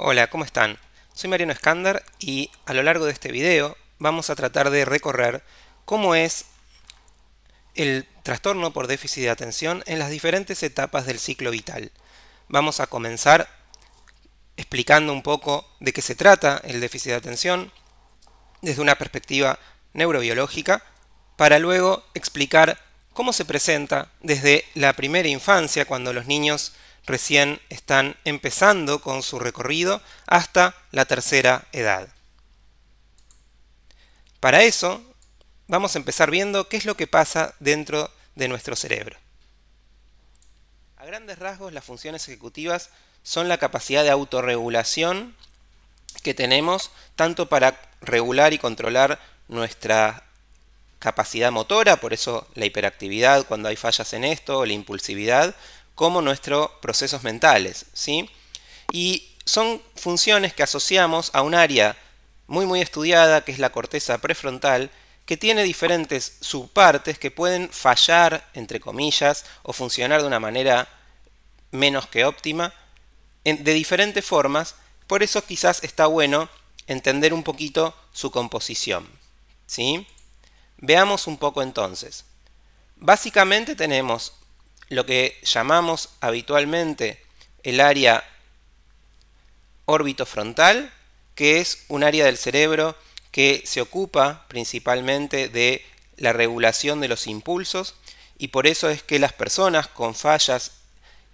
Hola, ¿cómo están? Soy Mariano Escándar y a lo largo de este video vamos a tratar de recorrer cómo es el trastorno por déficit de atención en las diferentes etapas del ciclo vital. Vamos a comenzar explicando un poco de qué se trata el déficit de atención desde una perspectiva neurobiológica para luego explicar cómo se presenta desde la primera infancia, cuando los niños recién están empezando con su recorrido, hasta la tercera edad. Para eso, vamos a empezar viendo qué es lo que pasa dentro de nuestro cerebro. A grandes rasgos, las funciones ejecutivas son la capacidad de autorregulación que tenemos tanto para regular y controlar nuestra capacidad motora, por eso la hiperactividad cuando hay fallas en esto, o la impulsividad, como nuestros procesos mentales, ¿sí? Y son funciones que asociamos a un área muy estudiada, que es la corteza prefrontal, que tiene diferentes subpartes que pueden fallar, entre comillas, o funcionar de una manera menos que óptima, de diferentes formas. Por eso quizás está bueno entender un poquito su composición, ¿sí? Veamos un poco entonces. Básicamente tenemos lo que llamamos habitualmente el área orbitofrontal, que es un área del cerebro que se ocupa principalmente de la regulación de los impulsos, y por eso es que las personas con fallas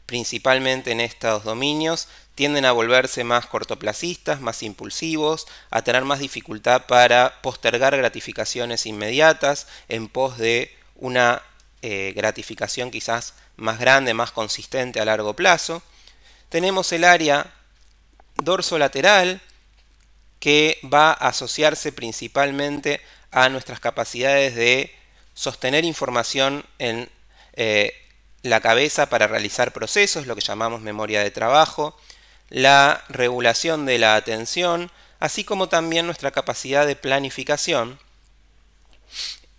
principalmente en estos dominios tienden a volverse más cortoplacistas, más impulsivos, a tener más dificultad para postergar gratificaciones inmediatas en pos de una gratificación quizás más grande, más consistente a largo plazo. Tenemos el área dorsolateral, que va a asociarse principalmente a nuestras capacidades de sostener información en la cabeza para realizar procesos, lo que llamamos memoria de trabajo, la regulación de la atención, así como también nuestra capacidad de planificación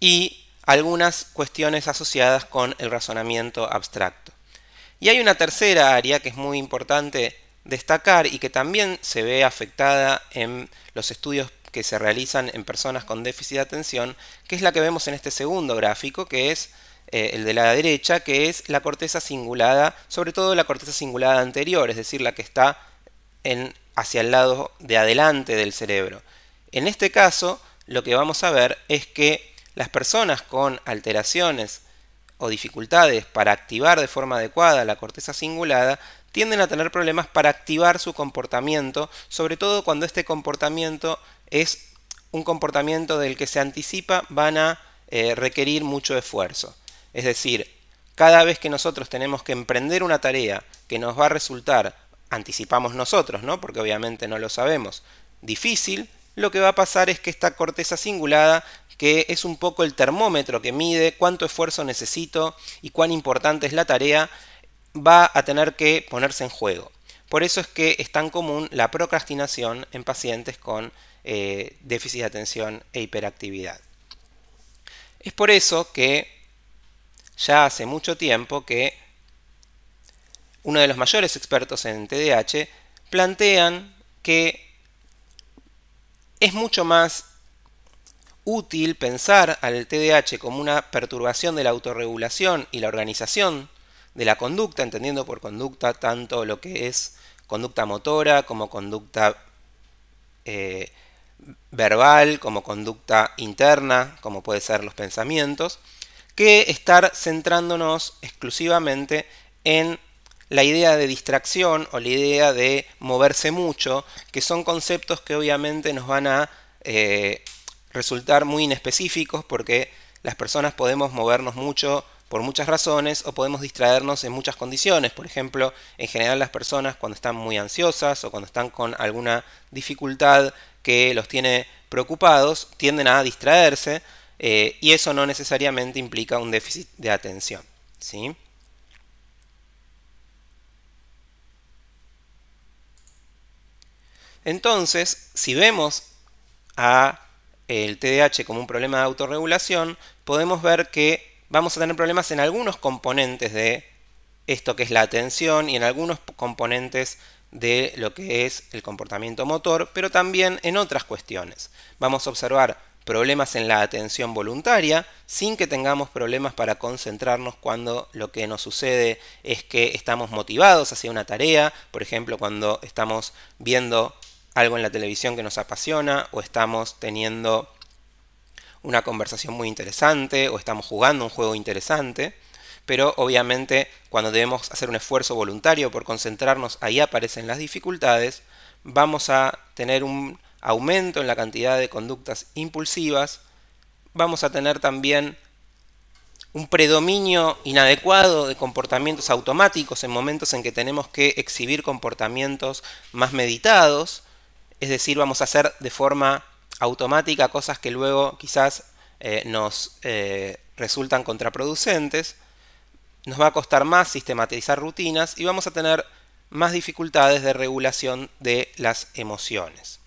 y algunas cuestiones asociadas con el razonamiento abstracto. Y hay una tercera área que es muy importante destacar y que también se ve afectada en los estudios que se realizan en personas con déficit de atención, que es la que vemos en este segundo gráfico, que es el de la derecha, que es la corteza cingulada, sobre todo la corteza cingulada anterior, es decir, la que está hacia el lado de adelante del cerebro. En este caso, lo que vamos a ver es que las personas con alteraciones o dificultades para activar de forma adecuada la corteza cingulada tienden a tener problemas para activar su comportamiento, sobre todo cuando este comportamiento es un comportamiento del que se anticipa van a requerir mucho esfuerzo. Es decir, cada vez que nosotros tenemos que emprender una tarea que nos va a resultar, anticipamos nosotros, ¿no? Porque obviamente no lo sabemos, difícil, lo que va a pasar es que esta corteza cingulada, que es un poco el termómetro que mide cuánto esfuerzo necesito y cuán importante es la tarea, va a tener que ponerse en juego. Por eso es que es tan común la procrastinación en pacientes con déficit de atención e hiperactividad. Es por eso que ya hace mucho tiempo que uno de los mayores expertos en TDAH plantean que es mucho más útil pensar al TDAH como una perturbación de la autorregulación y la organización de la conducta, entendiendo por conducta tanto lo que es conducta motora como conducta verbal, como conducta interna, como puede ser los pensamientos, que estar centrándonos exclusivamente en la idea de distracción o la idea de moverse mucho, que son conceptos que obviamente nos van a resultar muy inespecíficos, porque las personas podemos movernos mucho por muchas razones o podemos distraernos en muchas condiciones. Por ejemplo, en general las personas cuando están muy ansiosas o cuando están con alguna dificultad que los tiene preocupados tienden a distraerse, y eso no necesariamente implica un déficit de atención, ¿sí? Entonces, si vemos a el TDAH como un problema de autorregulación, podemos ver que vamos a tener problemas en algunos componentes de esto que es la atención y en algunos componentes de lo que es el comportamiento motor, pero también en otras cuestiones. Vamos a observar problemas en la atención voluntaria sin que tengamos problemas para concentrarnos cuando lo que nos sucede es que estamos motivados hacia una tarea, por ejemplo, cuando estamos viendo algo en la televisión que nos apasiona o estamos teniendo una conversación muy interesante o estamos jugando un juego interesante. Pero obviamente cuando debemos hacer un esfuerzo voluntario por concentrarnos, ahí aparecen las dificultades. Vamos a tener un aumento en la cantidad de conductas impulsivas. Vamos a tener también un predominio inadecuado de comportamientos automáticos en momentos en que tenemos que exhibir comportamientos más meditados. Es decir, vamos a hacer de forma automática cosas que luego quizás nos resultan contraproducentes. Nos va a costar más sistematizar rutinas y vamos a tener más dificultades de regulación de las emociones.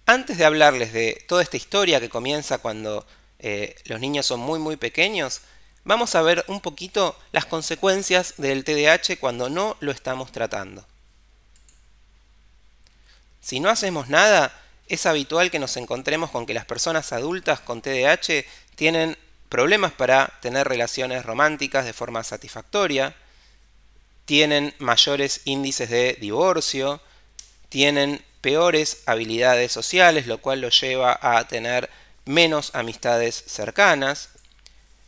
Antes de hablarles de toda esta historia que comienza cuando los niños son muy pequeños, vamos a ver un poquito las consecuencias del TDAH cuando no lo estamos tratando. Si no hacemos nada, es habitual que nos encontremos con que las personas adultas con TDAH tienen problemas para tener relaciones románticas de forma satisfactoria, tienen mayores índices de divorcio, tienen peores habilidades sociales, lo cual los lleva a tener menos amistades cercanas.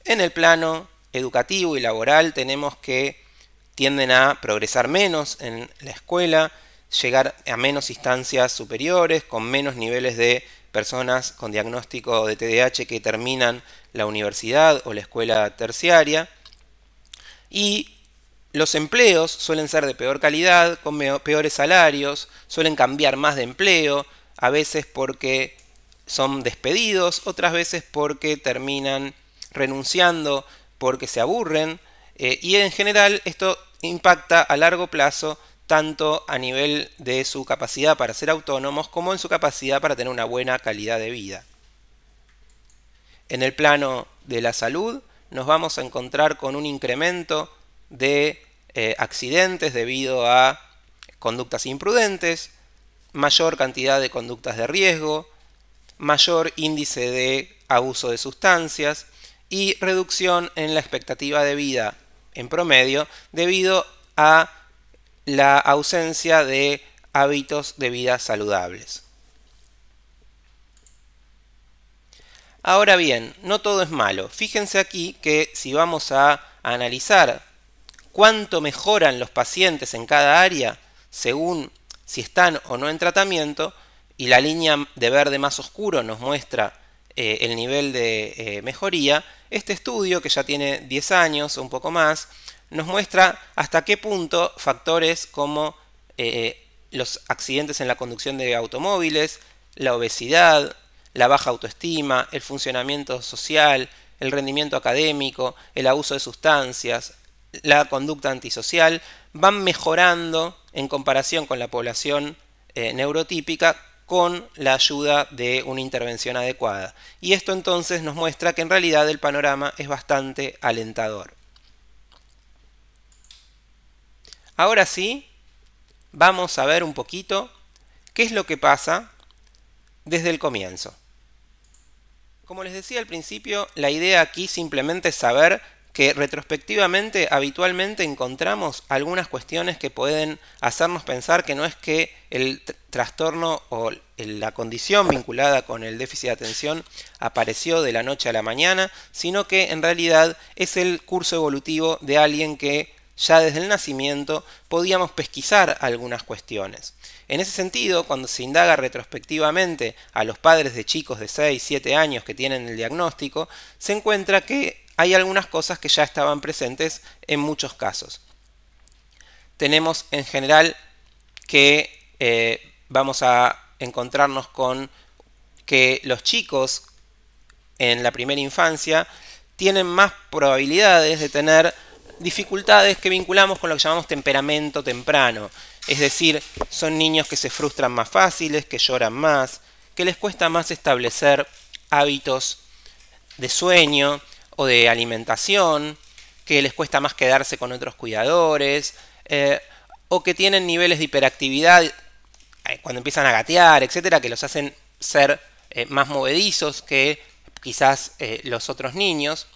En el plano educativo y laboral tenemos que tienden a progresar menos en la escuela, llegar a menos instancias superiores, con menos niveles de personas con diagnóstico de TDAH que terminan la universidad o la escuela terciaria. Y los empleos suelen ser de peor calidad, con peores salarios, suelen cambiar más de empleo, a veces porque son despedidos, otras veces porque terminan renunciando porque se aburren, y en general esto impacta a largo plazo tanto a nivel de su capacidad para ser autónomos como en su capacidad para tener una buena calidad de vida. En el plano de la salud nos vamos a encontrar con un incremento de accidentes debido a conductas imprudentes, mayor cantidad de conductas de riesgo, mayor índice de abuso de sustancias y reducción en la expectativa de vida en promedio debido a la ausencia de hábitos de vida saludables. Ahora bien, no todo es malo. Fíjense aquí que si vamos a analizar cuánto mejoran los pacientes en cada área según si están o no en tratamiento, y la línea de verde más oscuro nos muestra el nivel de mejoría, este estudio, que ya tiene 10 años o un poco más, nos muestra hasta qué punto factores como los accidentes en la conducción de automóviles, la obesidad, la baja autoestima, el funcionamiento social, el rendimiento académico, el abuso de sustancias, la conducta antisocial, van mejorando en comparación con la población neurotípica con la ayuda de una intervención adecuada. Y esto entonces nos muestra que en realidad el panorama es bastante alentador. Ahora sí, vamos a ver un poquito qué es lo que pasa desde el comienzo. Como les decía al principio, la idea aquí simplemente es saber que retrospectivamente habitualmente encontramos algunas cuestiones que pueden hacernos pensar que no es que el trastorno o la condición vinculada con el déficit de atención apareció de la noche a la mañana, sino que en realidad es el curso evolutivo de alguien que ya desde el nacimiento podíamos pesquisar algunas cuestiones. En ese sentido, cuando se indaga retrospectivamente a los padres de chicos de 6, 7 años que tienen el diagnóstico, se encuentra que hay algunas cosas que ya estaban presentes en muchos casos. Tenemos en general que vamos a encontrarnos con que los chicos en la primera infancia tienen más probabilidades de tener dificultades que vinculamos con lo que llamamos temperamento temprano. Es decir, son niños que se frustran más fáciles, que lloran más, que les cuesta más establecer hábitos de sueño o de alimentación, que les cuesta más quedarse con otros cuidadores, o que tienen niveles de hiperactividad cuando empiezan a gatear, etcétera, que los hacen ser más movedizos que quizás los otros niños.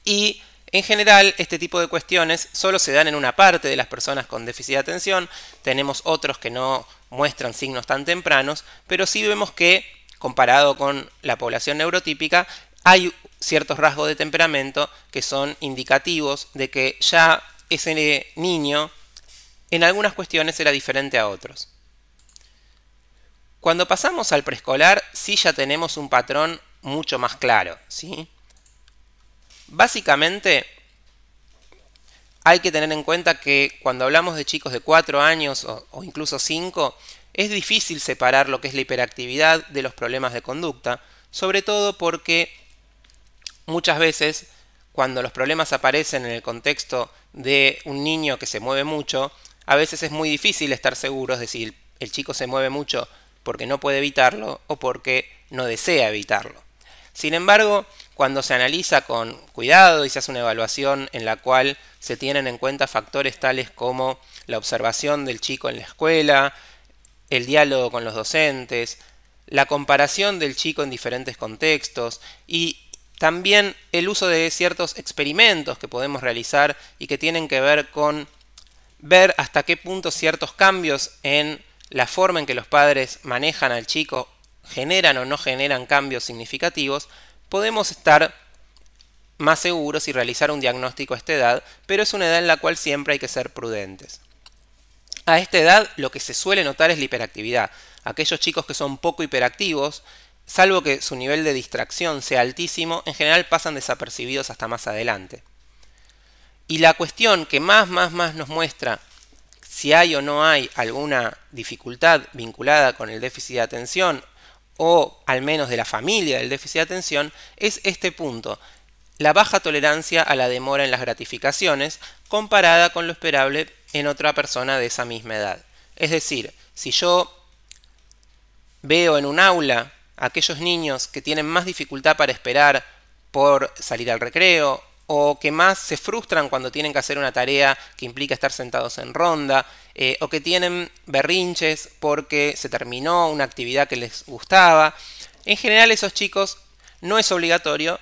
Y en general este tipo de cuestiones solo se dan en una parte de las personas con déficit de atención. Tenemos otros que no muestran signos tan tempranos, pero sí vemos que comparado con la población neurotípica hay ciertos rasgos de temperamento que son indicativos de que ya ese niño en algunas cuestiones era diferente a otros. Cuando pasamos al preescolar sí ya tenemos un patrón mucho más claro, ¿sí? Básicamente hay que tener en cuenta que cuando hablamos de chicos de 4 años o incluso 5, es difícil separar lo que es la hiperactividad de los problemas de conducta, sobre todo porque muchas veces cuando los problemas aparecen en el contexto de un niño que se mueve mucho, a veces es muy difícil estar seguros de si el chico se mueve mucho porque no puede evitarlo o porque no desea evitarlo. Sin embargo, cuando se analiza con cuidado y se hace una evaluación en la cual se tienen en cuenta factores tales como la observación del chico en la escuela, el diálogo con los docentes, la comparación del chico en diferentes contextos y también el uso de ciertos experimentos que podemos realizar y que tienen que ver con ver hasta qué punto ciertos cambios en la forma en que los padres manejan al chico generan o no generan cambios significativos, podemos estar más seguros y realizar un diagnóstico a esta edad, pero es una edad en la cual siempre hay que ser prudentes. A esta edad lo que se suele notar es la hiperactividad. Aquellos chicos que son poco hiperactivos, salvo que su nivel de distracción sea altísimo, en general pasan desapercibidos hasta más adelante. Y la cuestión que más nos muestra si hay o no hay alguna dificultad vinculada con el déficit de atención o al menos de la familia del déficit de atención es este punto, la baja tolerancia a la demora en las gratificaciones comparada con lo esperable en otra persona de esa misma edad. Es decir, si yo veo en un aula a aquellos niños que tienen más dificultad para esperar por salir al recreo o que más se frustran cuando tienen que hacer una tarea que implica estar sentados en ronda, o que tienen berrinches porque se terminó una actividad que les gustaba. En general esos chicos no es obligatorio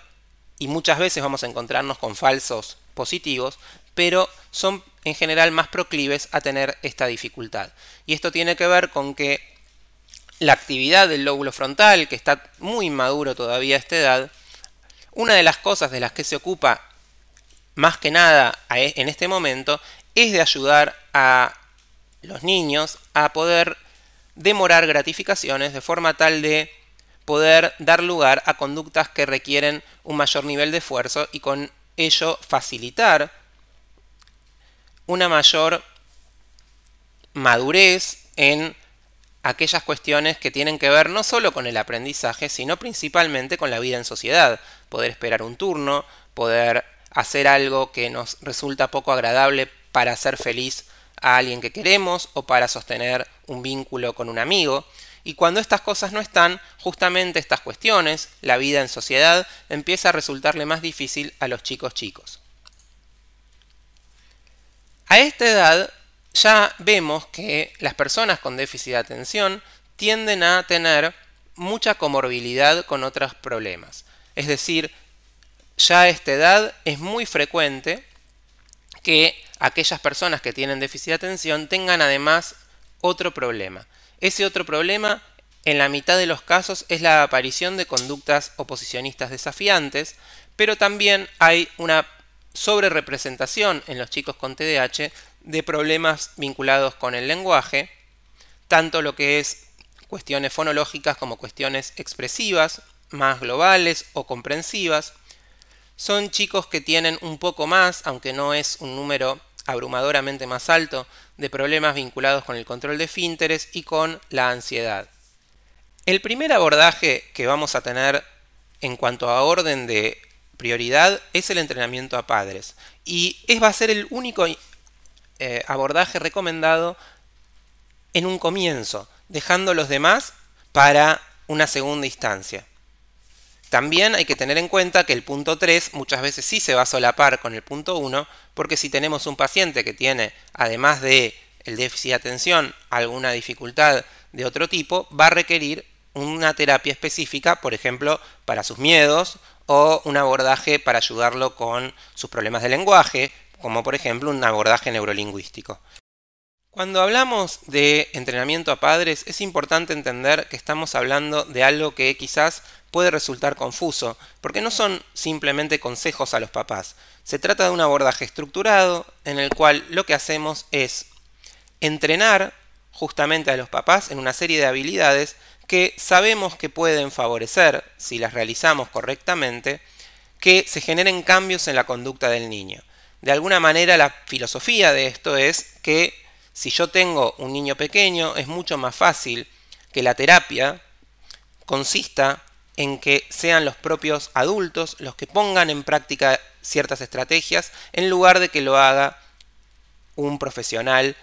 y muchas veces vamos a encontrarnos con falsos positivos, pero son en general más proclives a tener esta dificultad. Y esto tiene que ver con que la actividad del lóbulo frontal, que está muy inmaduro todavía a esta edad, una de las cosas de las que se ocupa más que nada en este momento es de ayudar a los niños a poder demorar gratificaciones de forma tal de poder dar lugar a conductas que requieren un mayor nivel de esfuerzo y con ello facilitar una mayor madurez en aquellas cuestiones que tienen que ver no solo con el aprendizaje, sino principalmente con la vida en sociedad. Poder esperar un turno, poder hacer algo que nos resulta poco agradable para hacer feliz a alguien que queremos o para sostener un vínculo con un amigo. Y cuando estas cosas no están, justamente estas cuestiones, la vida en sociedad, empieza a resultarle más difícil a los chicos. A esta edad ya vemos que las personas con déficit de atención tienden a tener mucha comorbilidad con otros problemas. Es decir, ya a esta edad es muy frecuente que aquellas personas que tienen déficit de atención tengan además otro problema. Ese otro problema, en la mitad de los casos, es la aparición de conductas oposicionistas desafiantes, pero también hay una sobrerepresentación en los chicos con TDAH de problemas vinculados con el lenguaje, tanto lo que es cuestiones fonológicas como cuestiones expresivas, más globales o comprensivas. Son chicos que tienen un poco más, aunque no es un número abrumadoramente más alto, de problemas vinculados con el control de esfínteres y con la ansiedad. El primer abordaje que vamos a tener en cuanto a orden de prioridad es el entrenamiento a padres. Y va a ser el único abordaje recomendado en un comienzo, dejando los demás para una segunda instancia. También hay que tener en cuenta que el punto 3 muchas veces sí se va a solapar con el punto 1, porque si tenemos un paciente que tiene, además de el déficit de atención alguna dificultad de otro tipo, va a requerir una terapia específica, por ejemplo, para sus miedos o un abordaje para ayudarlo con sus problemas de lenguaje, como por ejemplo un abordaje neurolingüístico. Cuando hablamos de entrenamiento a padres, es importante entender que estamos hablando de algo que quizás puede resultar confuso, porque no son simplemente consejos a los papás. Se trata de un abordaje estructurado en el cual lo que hacemos es entrenar justamente a los papás en una serie de habilidades que sabemos que pueden favorecer, si las realizamos correctamente, que se generen cambios en la conducta del niño. De alguna manera la filosofía de esto es que si yo tengo un niño pequeño, es mucho más fácil que la terapia consista en que sean los propios adultos los que pongan en práctica ciertas estrategias en lugar de que lo haga un profesional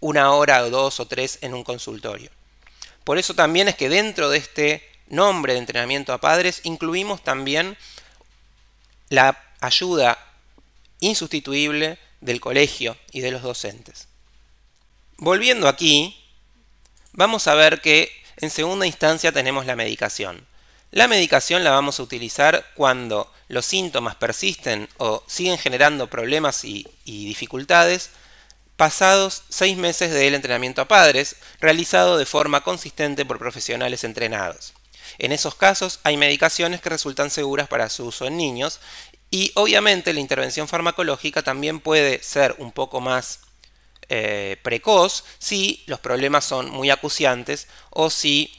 1 hora o 2 o 3 en un consultorio. Por eso también es que dentro de este nombre de entrenamiento a padres incluimos también la ayuda insustituible del colegio y de los docentes. Volviendo aquí, vamos a ver que en segunda instancia tenemos la medicación. La medicación la vamos a utilizar cuando los síntomas persisten o siguen generando problemas y dificultades pasados 6 meses del entrenamiento a padres, realizado de forma consistente por profesionales entrenados. En esos casos hay medicaciones que resultan seguras para su uso en niños y obviamente la intervención farmacológica también puede ser un poco más precoz si los problemas son muy acuciantes o si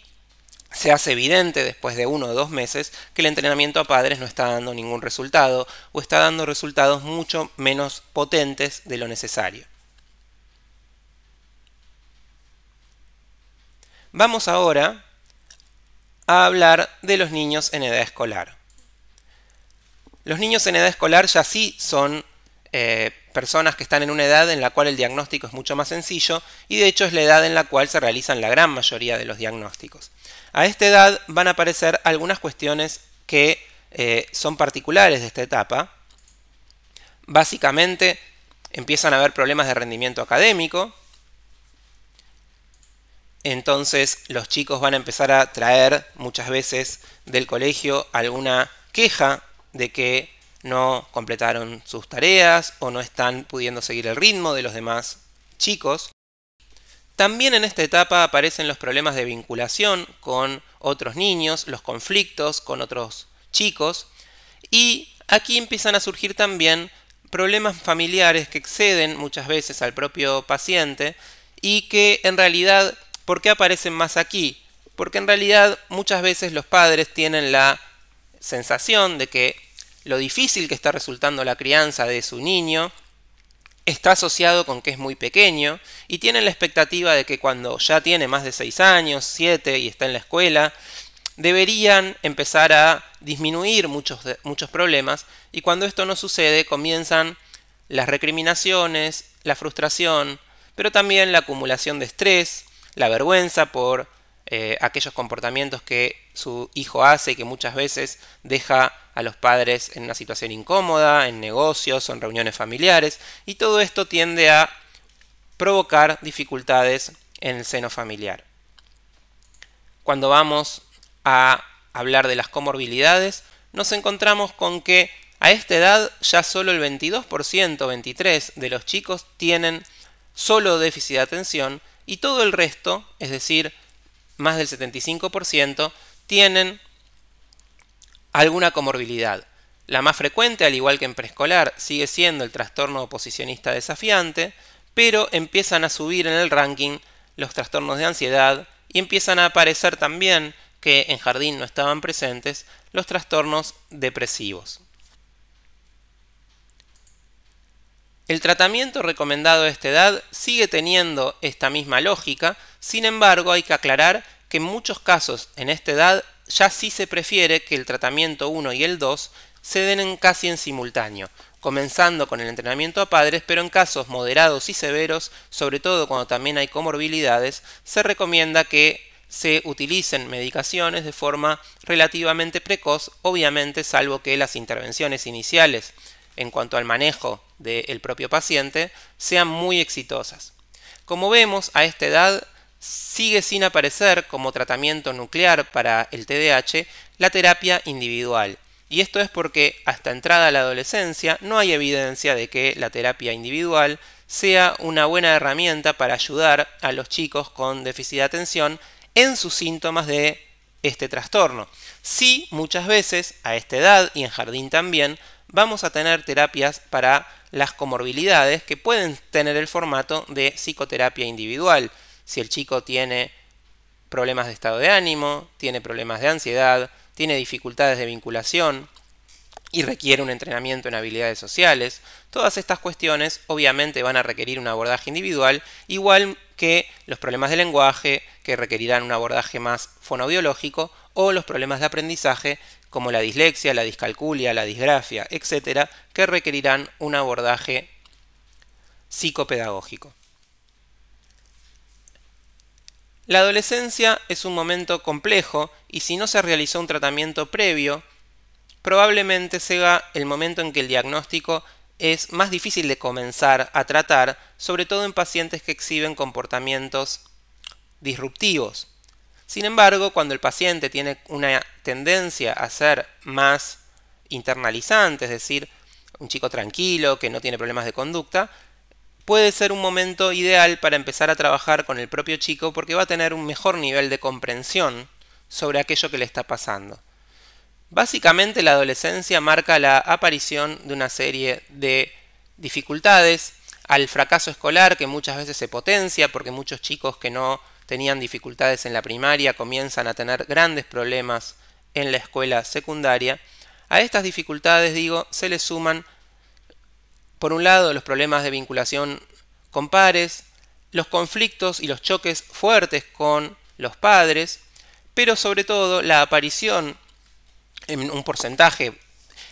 se hace evidente después de 1 o 2 meses que el entrenamiento a padres no está dando ningún resultado o está dando resultados mucho menos potentes de lo necesario. Vamos ahora a hablar de los niños en edad escolar. Los niños en edad escolar ya sí son personas que están en una edad en la cual el diagnóstico es mucho más sencillo y de hecho es la edad en la cual se realizan la gran mayoría de los diagnósticos. A esta edad van a aparecer algunas cuestiones que son particulares de esta etapa. Básicamente empiezan a haber problemas de rendimiento académico. Entonces los chicos van a empezar a traer muchas veces del colegio alguna queja de que no completaron sus tareas o no están pudiendo seguir el ritmo de los demás chicos. También en esta etapa aparecen los problemas de vinculación con otros niños, los conflictos con otros chicos y aquí empiezan a surgir también problemas familiares que exceden muchas veces al propio paciente y que en realidad, ¿por qué aparecen más aquí? Porque en realidad muchas veces los padres tienen la sensación de que lo difícil que está resultando la crianza de su niño está asociado con que es muy pequeño y tienen la expectativa de que cuando ya tiene más de 6 años, 7 y está en la escuela, deberían empezar a disminuir muchos problemas y cuando esto no sucede comienzan las recriminaciones, la frustración, pero también la acumulación de estrés, la vergüenza por aquellos comportamientos que su hijo hace y que muchas veces deja a los padres en una situación incómoda, en negocios o en reuniones familiares, y todo esto tiende a provocar dificultades en el seno familiar. Cuando vamos a hablar de las comorbilidades, nos encontramos con que a esta edad ya solo el 22%, 23% de los chicos tienen solo déficit de atención y todo el resto, es decir, más del 75%, tienen alguna comorbilidad. La más frecuente, al igual que en preescolar, sigue siendo el trastorno oposicionista desafiante, pero empiezan a subir en el ranking los trastornos de ansiedad y empiezan a aparecer también, que en jardín no estaban presentes, los trastornos depresivos. El tratamiento recomendado a esta edad sigue teniendo esta misma lógica, sin embargo hay que aclarar que en muchos casos en esta edad ya sí se prefiere que el tratamiento 1 y el 2 se den casi en simultáneo, comenzando con el entrenamiento a padres, pero en casos moderados y severos, sobre todo cuando también hay comorbilidades, se recomienda que se utilicen medicaciones de forma relativamente precoz, obviamente salvo que las intervenciones iniciales en cuanto al manejo del propio paciente sean muy exitosas. Como vemos, a esta edad sigue sin aparecer como tratamiento nuclear para el TDAH la terapia individual. Y esto es porque hasta entrada a la adolescencia no hay evidencia de que la terapia individual sea una buena herramienta para ayudar a los chicos con déficit de atención en sus síntomas de este trastorno. Sí, muchas veces a esta edad y en jardín también vamos a tener terapias para las comorbilidades que pueden tener el formato de psicoterapia individual. Si el chico tiene problemas de estado de ánimo, tiene problemas de ansiedad, tiene dificultades de vinculación y requiere un entrenamiento en habilidades sociales, todas estas cuestiones obviamente van a requerir un abordaje individual, igual que los problemas de lenguaje, que requerirán un abordaje más fonoaudiológico, o los problemas de aprendizaje, como la dislexia, la discalculia, la disgrafia, etc., que requerirán un abordaje psicopedagógico. La adolescencia es un momento complejo y si no se realizó un tratamiento previo, probablemente sea el momento en que el diagnóstico es más difícil de comenzar a tratar, sobre todo en pacientes que exhiben comportamientos disruptivos. Sin embargo, cuando el paciente tiene una tendencia a ser más internalizante, es decir, un chico tranquilo que no tiene problemas de conducta, puede ser un momento ideal para empezar a trabajar con el propio chico porque va a tener un mejor nivel de comprensión sobre aquello que le está pasando. Básicamente la adolescencia marca la aparición de una serie de dificultades al fracaso escolar que muchas veces se potencia porque muchos chicos que no tenían dificultades en la primaria comienzan a tener grandes problemas en la escuela secundaria. A estas dificultades, se le suman, por un lado, los problemas de vinculación con pares, los conflictos y los choques fuertes con los padres, pero sobre todo la aparición en un porcentaje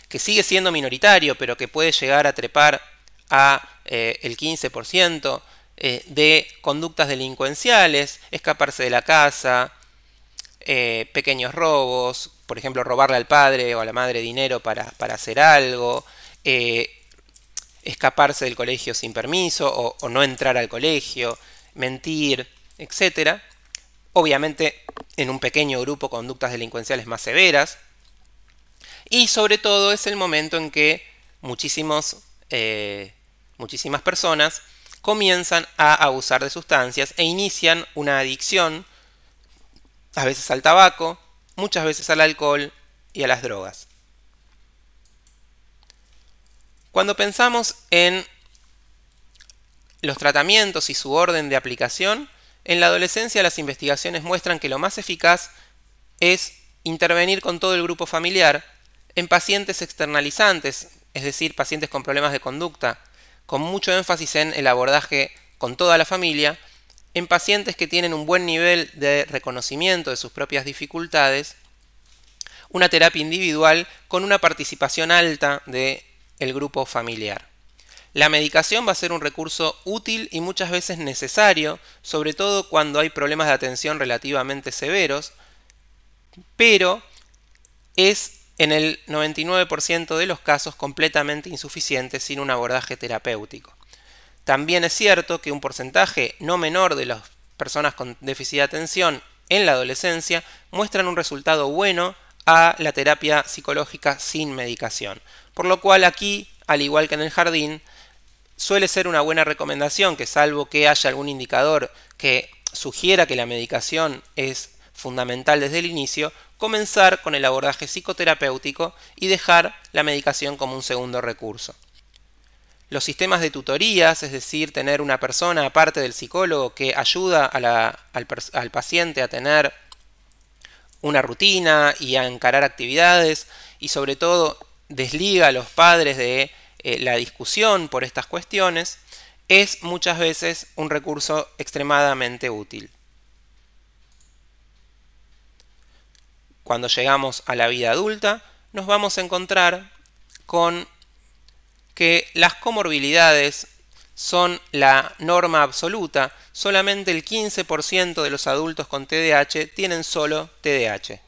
que sigue siendo minoritario, pero que puede llegar a trepar a el 15%, de conductas delincuenciales, escaparse de la casa, pequeños robos, por ejemplo, robarle al padre o a la madre dinero para hacer algo, escaparse del colegio sin permiso o no entrar al colegio, mentir, etc. Obviamente, en un pequeño grupo, conductas delincuenciales más severas. Y sobre todo es el momento en que muchísimas personas comienzan a abusar de sustancias e inician una adicción, a veces al tabaco, muchas veces al alcohol y a las drogas. Cuando pensamos en los tratamientos y su orden de aplicación, en la adolescencia las investigaciones muestran que lo más eficaz es intervenir con todo el grupo familiar en pacientes externalizantes, es decir, pacientes con problemas de conducta, con mucho énfasis en el abordaje con toda la familia, en pacientes que tienen un buen nivel de reconocimiento de sus propias dificultades, una terapia individual con una participación alta del grupo familiar. La medicación va a ser un recurso útil y muchas veces necesario, sobre todo cuando hay problemas de atención relativamente severos, pero es en el 99% de los casos completamente insuficiente sin un abordaje terapéutico. También es cierto que un porcentaje no menor de las personas con déficit de atención en la adolescencia muestran un resultado bueno a la terapia psicológica sin medicación. Por lo cual aquí, al igual que en el jardín, suele ser una buena recomendación que, salvo que haya algún indicador que sugiera que la medicación es fundamental desde el inicio, comenzar con el abordaje psicoterapéutico y dejar la medicación como un segundo recurso. Los sistemas de tutorías, es decir, tener una persona aparte del psicólogo que ayuda al paciente a tener una rutina y a encarar actividades y sobre todo desliga a los padres de la discusión por estas cuestiones, es muchas veces un recurso extremadamente útil. Cuando llegamos a la vida adulta, nos vamos a encontrar con que las comorbilidades son la norma absoluta. Solamente el 15% de los adultos con TDAH tienen solo TDAH.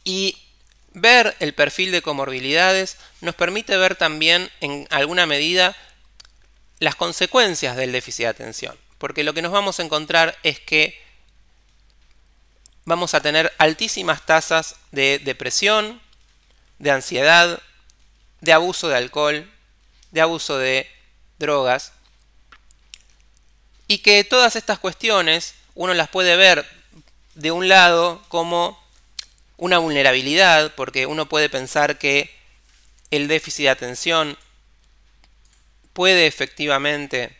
Y ver el perfil de comorbilidades nos permite ver también en alguna medida las consecuencias del déficit de atención, porque lo que nos vamos a encontrar es que vamos a tener altísimas tasas de depresión, de ansiedad, de abuso de alcohol, de abuso de drogas, y que todas estas cuestiones uno las puede ver de un lado como una vulnerabilidad, porque uno puede pensar que el déficit de atención puede efectivamente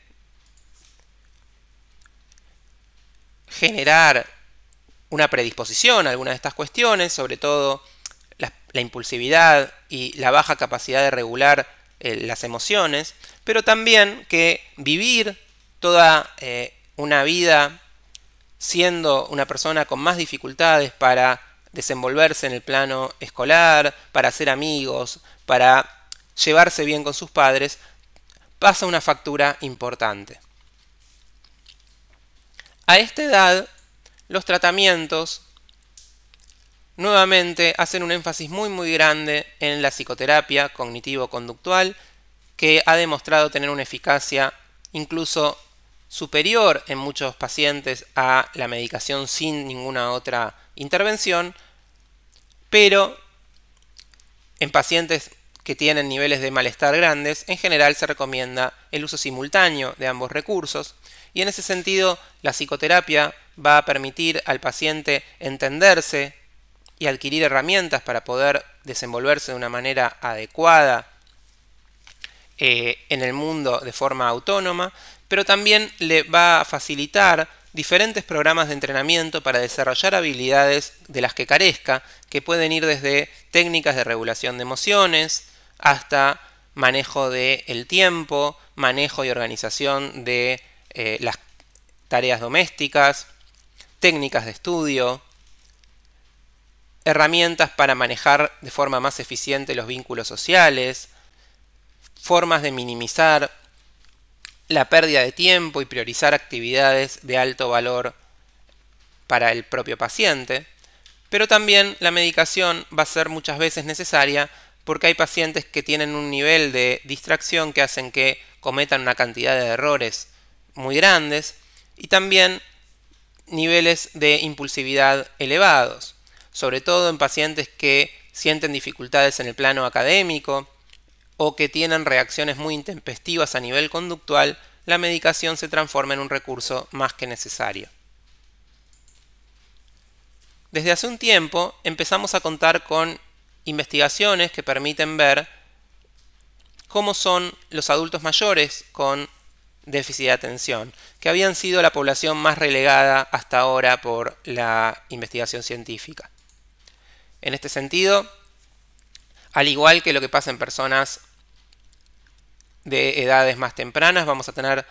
generar una predisposición a alguna de estas cuestiones, sobre todo la impulsividad y la baja capacidad de regular las emociones, pero también que vivir toda una vida siendo una persona con más dificultades para desenvolverse en el plano escolar, para hacer amigos, para llevarse bien con sus padres, pasa una factura importante. A esta edad, los tratamientos nuevamente hacen un énfasis muy grande en la psicoterapia cognitivo-conductual, que ha demostrado tener una eficacia incluso superior en muchos pacientes a la medicación sin ninguna otra intervención, pero en pacientes que tienen niveles de malestar grandes, en general se recomienda el uso simultáneo de ambos recursos, y en ese sentido la psicoterapia va a permitir al paciente entenderse y adquirir herramientas para poder desenvolverse de una manera adecuada en el mundo de forma autónoma, pero también le va a facilitar diferentes programas de entrenamiento para desarrollar habilidades de las que carezca, que pueden ir desde técnicas de regulación de emociones hasta manejo del tiempo, manejo y organización de las tareas domésticas, técnicas de estudio, herramientas para manejar de forma más eficiente los vínculos sociales, formas de minimizar la pérdida de tiempo y priorizar actividades de alto valor para el propio paciente, pero también la medicación va a ser muchas veces necesaria porque hay pacientes que tienen un nivel de distracción que hacen que cometan una cantidad de errores muy grandes y también niveles de impulsividad elevados, sobre todo en pacientes que sienten dificultades en el plano académico o que tienen reacciones muy intempestivas a nivel conductual. La medicación se transforma en un recurso más que necesario. Desde hace un tiempo empezamos a contar con investigaciones que permiten ver cómo son los adultos mayores con déficit de atención, que habían sido la población más relegada hasta ahora por la investigación científica. En este sentido, al igual que lo que pasa en personas de edades más tempranas, vamos a tener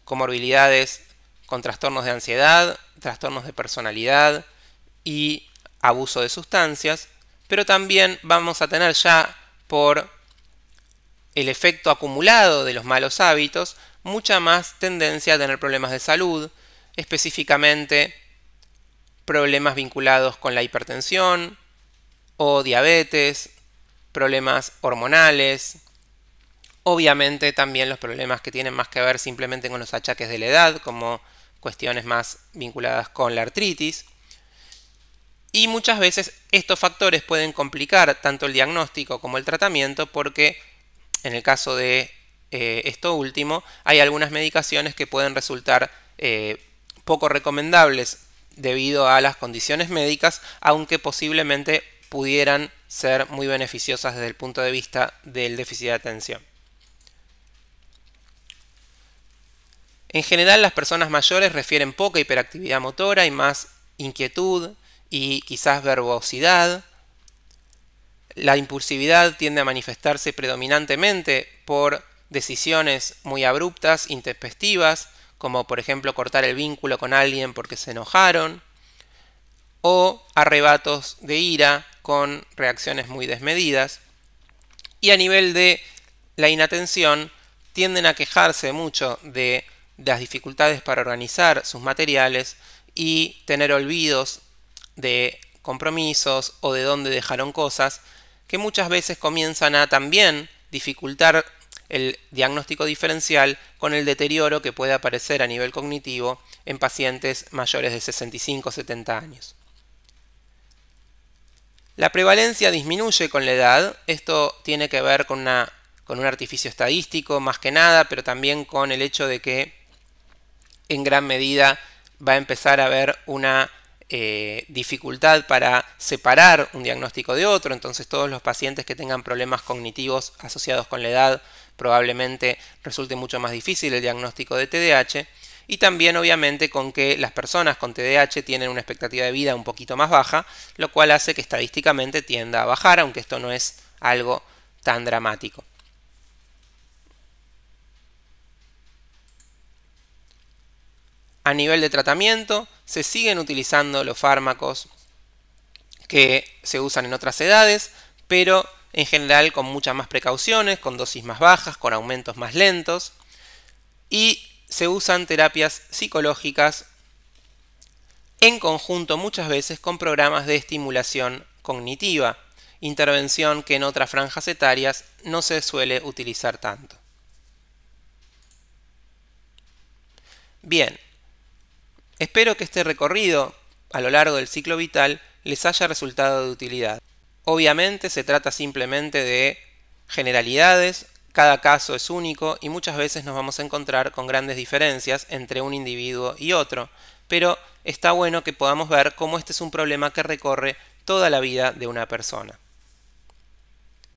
comorbilidades con trastornos de ansiedad, trastornos de personalidad y abuso de sustancias, pero también vamos a tener ya por el efecto acumulado de los malos hábitos mucha más tendencia a tener problemas de salud, específicamente problemas vinculados con la hipertensión o diabetes, problemas hormonales, obviamente también los problemas que tienen más que ver simplemente con los achaques de la edad, como cuestiones más vinculadas con la artritis. Y muchas veces estos factores pueden complicar tanto el diagnóstico como el tratamiento porque en el caso de esto último hay algunas medicaciones que pueden resultar poco recomendables debido a las condiciones médicas, aunque posiblemente pudieran ser muy beneficiosas desde el punto de vista del déficit de atención. En general, las personas mayores refieren poca hiperactividad motora y más inquietud y quizás verbosidad. La impulsividad tiende a manifestarse predominantemente por decisiones muy abruptas, intempestivas, como por ejemplo cortar el vínculo con alguien porque se enojaron, o arrebatos de ira con reacciones muy desmedidas. Y a nivel de la inatención, tienden a quejarse mucho de las dificultades para organizar sus materiales y tener olvidos de compromisos o de dónde dejaron cosas, que muchas veces comienzan a también dificultar el diagnóstico diferencial con el deterioro que puede aparecer a nivel cognitivo en pacientes mayores de 65-70 años. La prevalencia disminuye con la edad. Esto tiene que ver con un artificio estadístico más que nada, pero también con el hecho de que en gran medida va a empezar a haber una dificultad para separar un diagnóstico de otro. Entonces todos los pacientes que tengan problemas cognitivos asociados con la edad probablemente resulte mucho más difícil el diagnóstico de TDAH, y también obviamente con que las personas con TDAH tienen una expectativa de vida un poquito más baja, lo cual hace que estadísticamente tienda a bajar, aunque esto no es algo tan dramático. A nivel de tratamiento, se siguen utilizando los fármacos que se usan en otras edades, pero en general con muchas más precauciones, con dosis más bajas, con aumentos más lentos, y se usan terapias psicológicas en conjunto muchas veces con programas de estimulación cognitiva, intervención que en otras franjas etarias no se suele utilizar tanto. Bien, espero que este recorrido a lo largo del ciclo vital les haya resultado de utilidad. Obviamente se trata simplemente de generalidades, cada caso es único y muchas veces nos vamos a encontrar con grandes diferencias entre un individuo y otro, pero está bueno que podamos ver cómo este es un problema que recorre toda la vida de una persona.